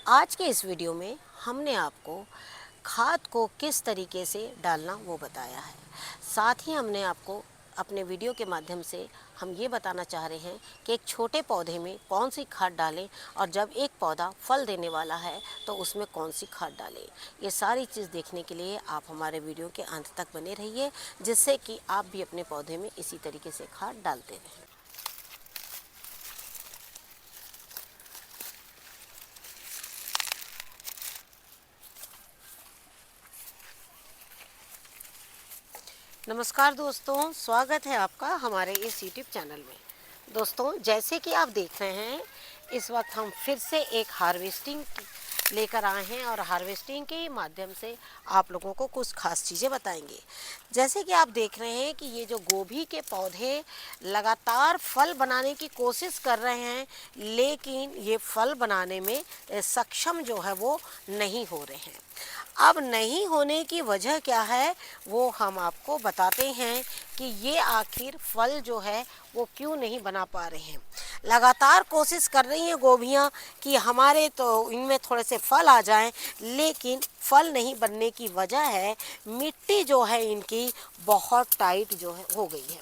आज के इस वीडियो में हमने आपको खाद को किस तरीके से डालना वो बताया है। साथ ही हमने आपको अपने वीडियो के माध्यम से हम ये बताना चाह रहे हैं कि एक छोटे पौधे में कौन सी खाद डालें और जब एक पौधा फल देने वाला है तो उसमें कौन सी खाद डालें। ये सारी चीज़ देखने के लिए आप हमारे वीडियो के अंत तक बने रहिए, जिससे कि आप भी अपने पौधे में इसी तरीके से खाद डालते रहें। नमस्कार दोस्तों, स्वागत है आपका हमारे इस YouTube चैनल में। दोस्तों, जैसे कि आप देख रहे हैं, इस वक्त हम फिर से एक हार्वेस्टिंग लेकर आए हैं और हार्वेस्टिंग के माध्यम से आप लोगों को कुछ खास चीज़ें बताएंगे। जैसे कि आप देख रहे हैं कि ये जो गोभी के पौधे लगातार फल बनाने की कोशिश कर रहे हैं, लेकिन ये फल बनाने में सक्षम जो है वो नहीं हो रहे हैं। अब नहीं होने की वजह क्या है वो हम आपको बताते हैं कि ये आखिर फल जो है वो क्यों नहीं बना पा रहे हैं। लगातार कोशिश कर रही हैं गोभियाँ कि हमारे तो इनमें थोड़े से फल आ जाएं, लेकिन फल नहीं बनने की वजह है मिट्टी जो है इनकी बहुत टाइट जो है हो गई है।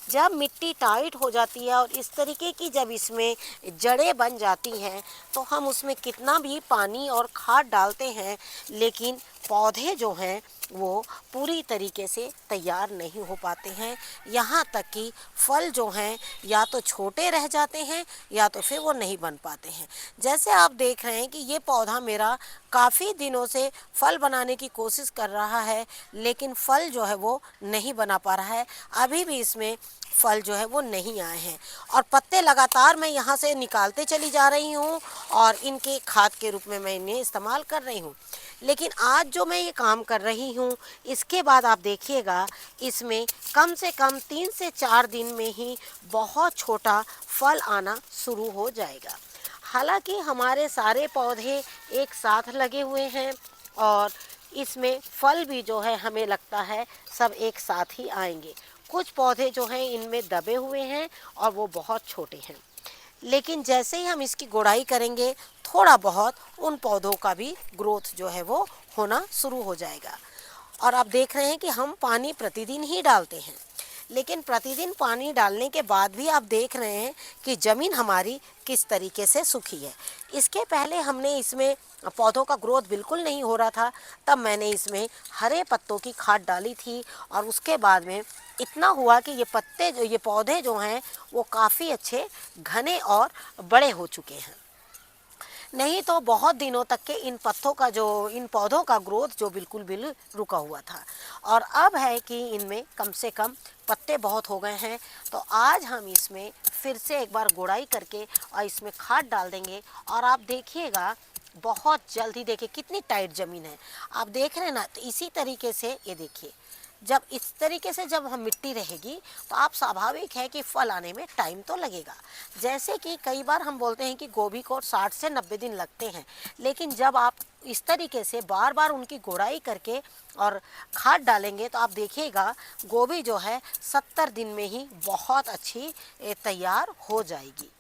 जब मिट्टी टाइट हो जाती है और इस तरीके की जब इसमें जड़ें बन जाती हैं तो हम उसमें कितना भी पानी और खाद डालते हैं, लेकिन पौधे जो हैं वो पूरी तरीके से तैयार नहीं हो पाते हैं। यहाँ तक कि फल जो हैं या तो छोटे रह जाते हैं या तो फिर वो नहीं बन पाते हैं। जैसे आप देख रहे हैं कि ये पौधा मेरा काफ़ी दिनों से फल बनाने की कोशिश कर रहा है, लेकिन फल जो है वो नहीं बना पा रहा है। अभी भी इसमें फल जो है वो नहीं आए हैं और पत्ते लगातार मैं यहाँ से निकालते चली जा रही हूँ और इनके खाद के रूप में मैं इन्हें इस्तेमाल कर रही हूँ। लेकिन आज जो मैं ये काम कर रही हूँ, इसके बाद आप देखिएगा इसमें कम से कम 3 से 4 दिन में ही बहुत छोटा फल आना शुरू हो जाएगा। हालांकि हमारे सारे पौधे एक साथ लगे हुए हैं और इसमें फल भी जो है हमें लगता है सब एक साथ ही आएंगे। कुछ पौधे जो हैं इनमें दबे हुए हैं और वो बहुत छोटे हैं, लेकिन जैसे ही हम इसकी गुड़ाई करेंगे थोड़ा बहुत उन पौधों का भी ग्रोथ जो है वो होना शुरू हो जाएगा। और आप देख रहे हैं कि हम पानी प्रतिदिन ही डालते हैं, लेकिन प्रतिदिन पानी डालने के बाद भी आप देख रहे हैं कि ज़मीन हमारी किस तरीके से सूखी है। इसके पहले हमने इसमें पौधों का ग्रोथ बिल्कुल नहीं हो रहा था, तब मैंने इसमें हरे पत्तों की खाद डाली थी और उसके बाद में इतना हुआ कि ये पौधे जो हैं वो काफ़ी अच्छे घने और बड़े हो चुके हैं। नहीं तो बहुत दिनों तक के इन पौधों का ग्रोथ जो बिल्कुल रुका हुआ था। और अब है कि इनमें कम से कम पत्ते बहुत हो गए हैं। तो आज हम इसमें फिर से एक बार गुड़ाई करके और इसमें खाद डाल देंगे और आप देखिएगा बहुत जल्दी। देखिए कितनी टाइट ज़मीन है, आप देख रहे हैं ना। तो इसी तरीके से ये देखिए, जब इस तरीके से जब हम मिट्टी रहेगी तो आप स्वाभाविक है कि फल आने में टाइम तो लगेगा। जैसे कि कई बार हम बोलते हैं कि गोभी को 60 से 90 दिन लगते हैं, लेकिन जब आप इस तरीके से बार बार उनकी गोड़ाई करके और खाद डालेंगे तो आप देखिएगा गोभी जो है 70 दिन में ही बहुत अच्छी तैयार हो जाएगी।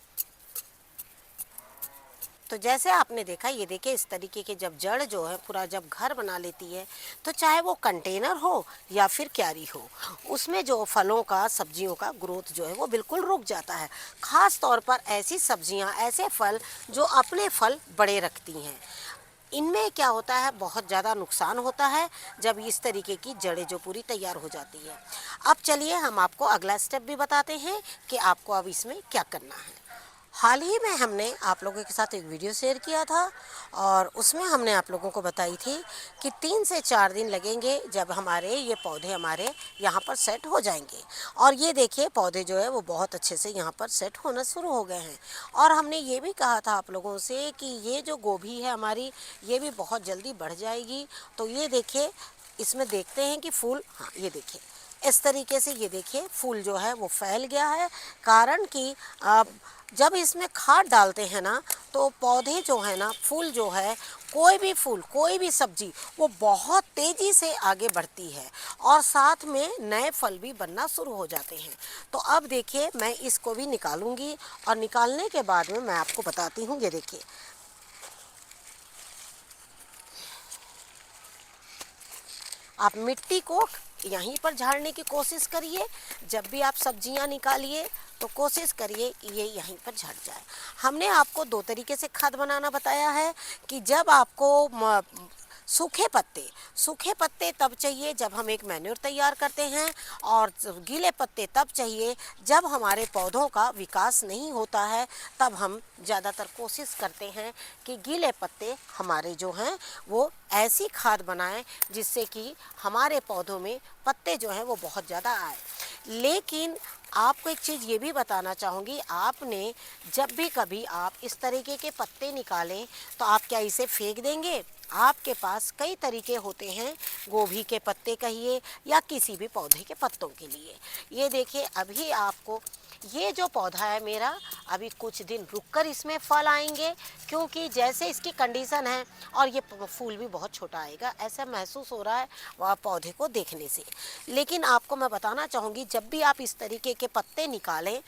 तो जैसे आपने देखा, ये देखिए इस तरीके के जब जड़ जो है पूरा जब घर बना लेती है, तो चाहे वो कंटेनर हो या फिर क्यारी हो, उसमें जो फलों का सब्जियों का ग्रोथ जो है वो बिल्कुल रुक जाता है। ख़ास तौर पर ऐसी सब्जियां, ऐसे फल जो अपने फल बड़े रखती हैं, इनमें क्या होता है बहुत ज़्यादा नुकसान होता है जब इस तरीके की जड़ें जो पूरी तैयार हो जाती है। अब चलिए हम आपको अगला स्टेप भी बताते हैं कि आपको अब इसमें क्या करना है। हाल ही में हमने आप लोगों के साथ एक वीडियो शेयर किया था और उसमें हमने आप लोगों को बताई थी कि 3 से 4 दिन लगेंगे जब हमारे ये पौधे हमारे यहाँ पर सेट हो जाएंगे। और ये देखिए पौधे जो है वो बहुत अच्छे से यहाँ पर सेट होना शुरू हो गए हैं। और हमने ये भी कहा था आप लोगों से कि ये जो गोभी है हमारी, ये भी बहुत जल्दी बढ़ जाएगी। तो ये देखिए इसमें देखते हैं कि फूल, हाँ ये देखिए इस तरीके से, ये देखिए फूल जो है वो फैल गया है। कारण कि जब इसमें खाद डालते हैं ना तो पौधे जो है ना, फूल जो है, कोई भी फूल कोई भी सब्जी वो बहुत तेज़ी से आगे बढ़ती है और साथ में नए फल भी बनना शुरू हो जाते हैं। तो अब देखिए मैं इसको भी निकालूंगी और निकालने के बाद में मैं आपको बताती हूँ। ये देखिए आप मिट्टी को यहीं पर झाड़ने की कोशिश करिए। जब भी आप सब्जियां निकालिए तो कोशिश करिए ये यहीं पर झड़ जाए। हमने आपको 2 तरीके से खाद बनाना बताया है कि जब आपको सूखे पत्ते तब चाहिए जब हम एक मैन्योर तैयार करते हैं, और गीले पत्ते तब चाहिए जब हमारे पौधों का विकास नहीं होता है। तब हम ज़्यादातर कोशिश करते हैं कि गीले पत्ते हमारे जो हैं वो ऐसी खाद बनाएं जिससे कि हमारे पौधों में पत्ते जो हैं वो बहुत ज़्यादा आए। लेकिन आपको एक चीज़ ये भी बताना चाहूँगी, आपने जब भी कभी आप इस तरीके के पत्ते निकालें तो आप क्या इसे फेंक देंगे? आपके पास कई तरीके होते हैं, गोभी के पत्ते कहिए या किसी भी पौधे के पत्तों के लिए। ये देखिए, अभी आपको ये जो पौधा है मेरा, अभी कुछ दिन रुककर इसमें फल आएंगे, क्योंकि जैसे इसकी कंडीशन है, और ये फूल भी बहुत छोटा आएगा ऐसा महसूस हो रहा है वह पौधे को देखने से। लेकिन आपको मैं बताना चाहूँगी, जब भी आप इस तरीके के पत्ते निकालें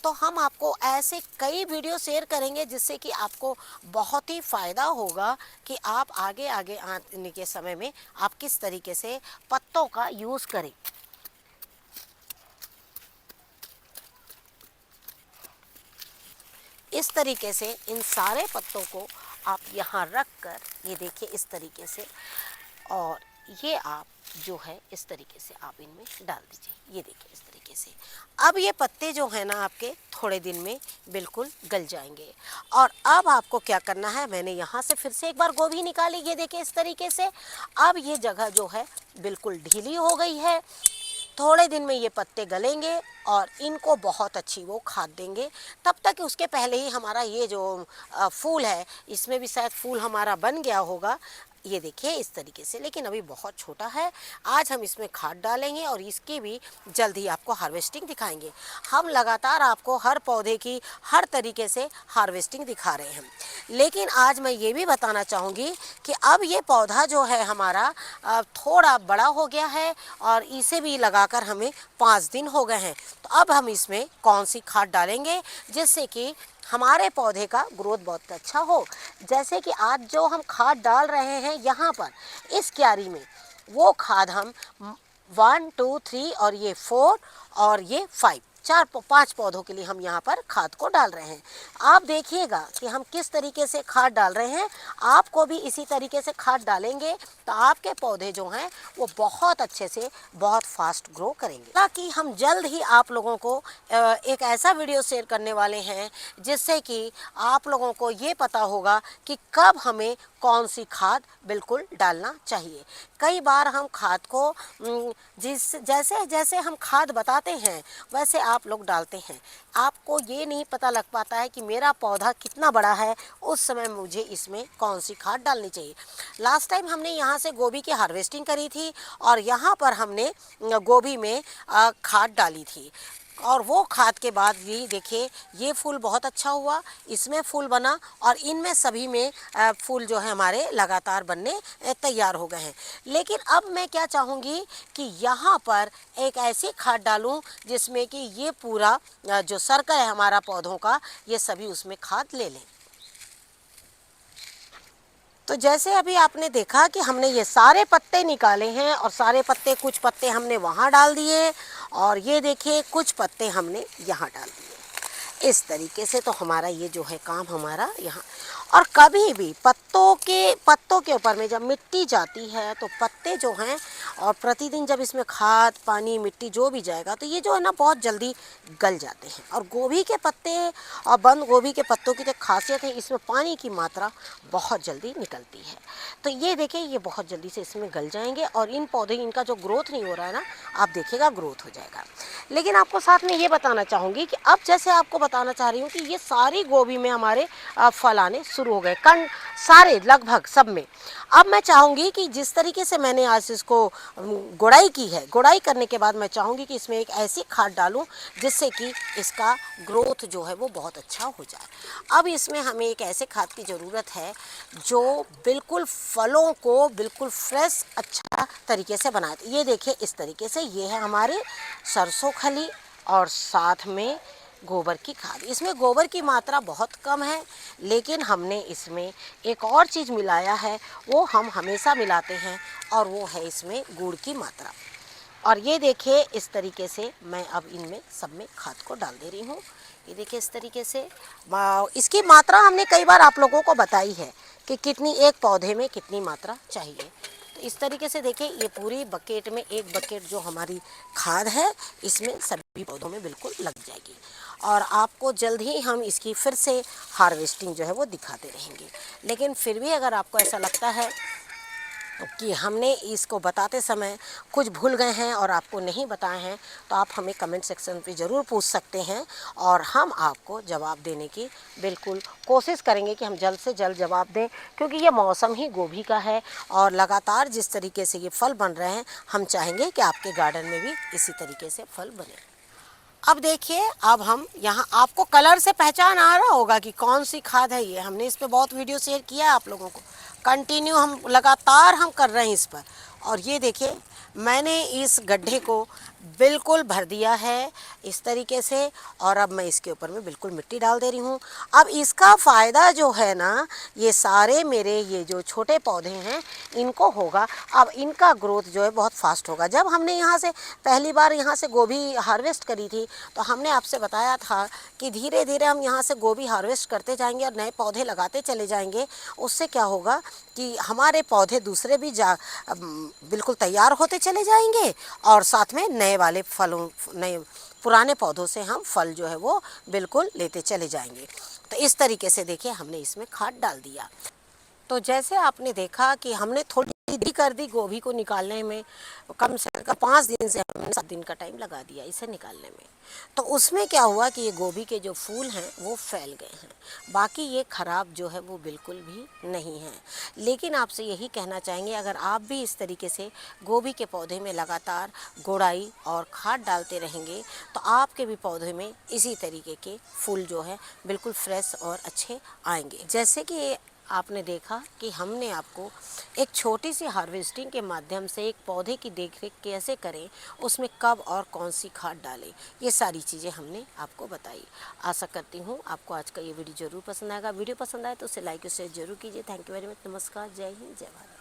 तो हम आपको ऐसे कई वीडियो शेयर करेंगे जिससे कि आपको बहुत ही फ़ायदा होगा कि आप आगे आने के समय में आप किस तरीके से पत्तों का यूज़ करें। इस तरीके से इन सारे पत्तों को आप यहाँ रख कर, ये देखिए इस तरीके से, और ये आप जो है इस तरीके से आप इनमें डाल दीजिए। ये देखिए इस तरीके से। अब ये पत्ते जो है ना आपके थोड़े दिन में बिल्कुल गल जाएंगे। और अब आपको क्या करना है, मैंने यहाँ से फिर से एक बार गोभी निकाली, ये देखिए इस तरीके से। अब ये जगह जो है बिल्कुल ढीली हो गई है। थोड़े दिन में ये पत्ते गलेंगे और इनको बहुत अच्छी वो खाद देंगे। तब तक उसके पहले ही हमारा ये जो फूल है, इसमें भी शायद फूल हमारा बन गया होगा। ये देखिए इस तरीके से, लेकिन अभी बहुत छोटा है। आज हम इसमें खाद डालेंगे और इसकी भी जल्द ही आपको हार्वेस्टिंग दिखाएंगे। हम लगातार आपको हर पौधे की हर तरीके से हार्वेस्टिंग दिखा रहे हैं। लेकिन आज मैं ये भी बताना चाहूँगी कि अब ये पौधा जो है हमारा थोड़ा बड़ा हो गया है, और इसे भी लगाकर हमें 5 दिन हो गए हैं। तो अब हम इसमें कौन सी खाद डालेंगे जिससे कि हमारे पौधे का ग्रोथ बहुत अच्छा हो। जैसे कि आज जो हम खाद डाल रहे हैं यहाँ पर इस क्यारी में, वो खाद हम 1 2 3 और ये 4 और ये 5 5 पौधों के लिए हम यहाँ पर खाद को डाल रहे हैं। आप देखिएगा कि हम किस तरीके से खाद डाल रहे हैं। आपको भी इसी तरीके से खाद डालेंगे तो आपके पौधे जो हैं वो बहुत अच्छे से बहुत फास्ट ग्रो करेंगे। ताकि हम जल्द ही आप लोगों को एक ऐसा वीडियो शेयर करने वाले हैं जिससे कि आप लोगों को ये पता होगा कि कब हमें कौन सी खाद बिल्कुल डालना चाहिए। कई बार हम खाद को जैसे जैसे हम खाद बताते हैं वैसे आप लोग डालते हैं। आपको ये नहीं पता लग पाता है कि मेरा पौधा कितना बड़ा है, उस समय मुझे इसमें कौन सी खाद डालनी चाहिए। लास्ट टाइम हमने यहाँ से गोभी की हार्वेस्टिंग करी थी और यहाँ पर हमने गोभी में खाद डाली थी, और वो खाद के बाद भी देखिए ये फूल बहुत अच्छा हुआ, इसमें फूल बना और इनमें सभी में फूल जो है हमारे लगातार बनने तैयार हो गए हैं। लेकिन अब मैं क्या चाहूँगी कि यहाँ पर एक ऐसी खाद डालूँ जिसमें कि ये पूरा जो सर्कल है हमारा पौधों का, ये सभी उसमें खाद ले लें। तो जैसे अभी आपने देखा कि हमने ये सारे पत्ते निकाले हैं और सारे पत्ते, कुछ पत्ते हमने वहाँ डाल दिए और ये देखिए कुछ पत्ते हमने यहाँ डाल दिए। इस तरीके से तो हमारा ये जो है काम हमारा यहाँ। और कभी भी पत्तों के ऊपर में जब मिट्टी जाती है तो पत्ते जो हैं, और प्रतिदिन जब इसमें खाद पानी मिट्टी जो भी जाएगा तो ये जो है ना बहुत जल्दी गल जाते हैं। और गोभी के पत्ते और बंद गोभी के पत्तों की जो खासियत है, इसमें पानी की मात्रा बहुत जल्दी निकलती है। तो ये देखिए ये बहुत जल्दी से इसमें गल जाएंगे और इन पौधे इनका जो ग्रोथ नहीं हो रहा है ना, आप देखिएगा ग्रोथ हो जाएगा। लेकिन आपको साथ में ये बताना चाहूँगी कि अब जैसे आपको बताना चाह रही हूँ कि ये सारी गोभी में हमारे फल आने शुरू हो गए, सारे लगभग सब में। अब मैं चाहूँगी कि जिस तरीके से मैंने आज इसको गुड़ाई की है, गुड़ाई करने के बाद मैं चाहूँगी कि इसमें एक ऐसी खाद डालूं जिससे कि इसका ग्रोथ जो है वो बहुत अच्छा हो जाए। अब इसमें हमें एक ऐसे खाद की ज़रूरत है जो बिल्कुल फलों को बिल्कुल फ्रेश अच्छा तरीके से बनाए। ये देखिए इस तरीके से, ये है हमारे सरसों खली और साथ में गोबर की खाद। इसमें गोबर की मात्रा बहुत कम है, लेकिन हमने इसमें एक और चीज़ मिलाया है, वो हम हमेशा मिलाते हैं, और वो है इसमें गुड़ की मात्रा। और ये देखिए इस तरीके से मैं अब इनमें सब में खाद को डाल दे रही हूँ। ये देखिए इस तरीके से इसकी मात्रा हमने कई बार आप लोगों को बताई है कि कितनी, एक पौधे में कितनी मात्रा चाहिए। तो इस तरीके से देखिए ये पूरी बकेट में, एक बकेट जो हमारी खाद है इसमें सभी पौधों में बिल्कुल लग जाएगी। और आपको जल्द ही हम इसकी फिर से हार्वेस्टिंग जो है वो दिखाते रहेंगे। लेकिन फिर भी अगर आपको ऐसा लगता है कि हमने इसको बताते समय कुछ भूल गए हैं और आपको नहीं बताए हैं, तो आप हमें कमेंट सेक्शन पे ज़रूर पूछ सकते हैं, और हम आपको जवाब देने की बिल्कुल कोशिश करेंगे कि हम जल्द से जल्द जवाब दें। क्योंकि ये मौसम ही गोभी का है, और लगातार जिस तरीके से ये फल बन रहे हैं, हम चाहेंगे कि आपके गार्डन में भी इसी तरीके से फल बने। अब देखिए, अब हम यहाँ, आपको कलर से पहचान आ रहा होगा कि कौन सी खाद है ये। हमने इस पर बहुत वीडियो शेयर किया है आप लोगों को, कंटिन्यू हम लगातार हम कर रहे हैं इस पर। और ये देखिए मैंने इस गड्ढे को बिल्कुल भर दिया है इस तरीके से, और अब मैं इसके ऊपर में बिल्कुल मिट्टी डाल दे रही हूँ। अब इसका फ़ायदा जो है ना, ये सारे मेरे ये जो छोटे पौधे हैं इनको होगा। अब इनका ग्रोथ जो है बहुत फास्ट होगा। जब हमने यहाँ से पहली बार यहाँ से गोभी हार्वेस्ट करी थी, तो हमने आपसे बताया था कि धीरे धीरे हम यहाँ से गोभी हार्वेस्ट करते जाएंगे और नए पौधे लगाते चले जाएंगे। उससे क्या होगा कि हमारे पौधे दूसरे भी बिल्कुल तैयार होते चले जाएंगे, और साथ में नए वाले फलों, नए पुराने पौधों से हम फल जो है वो बिल्कुल लेते चले जाएंगे। तो इस तरीके से देखिए हमने इसमें खाद डाल दिया। तो जैसे आपने देखा कि हमने थोड़ी देरी कर दी गोभी को निकालने में, कम से कम 5 दिन से हमने 7 दिन का टाइम लगा दिया इसे निकालने में। तो उसमें क्या हुआ कि ये गोभी के जो फूल हैं वो फैल गए हैं, बाकी ये ख़राब जो है वो बिल्कुल भी नहीं है। लेकिन आपसे यही कहना चाहेंगे, अगर आप भी इस तरीके से गोभी के पौधे में लगातार गुड़ाई और खाद डालते रहेंगे, तो आपके भी पौधे में इसी तरीके के फूल जो है बिल्कुल फ्रेश और अच्छे आएंगे। जैसे कि आपने देखा कि हमने आपको एक छोटी सी हार्वेस्टिंग के माध्यम से एक पौधे की देखरेख कैसे करें, उसमें कब और कौन सी खाद डालें, ये सारी चीज़ें हमने आपको बताई। आशा करती हूँ आपको आज का ये वीडियो ज़रूर पसंद आएगा। वीडियो पसंद आए तो उसे लाइक और शेयर जरूर कीजिए। Thank you very much. नमस्कार, जय हिंद, जय भारत।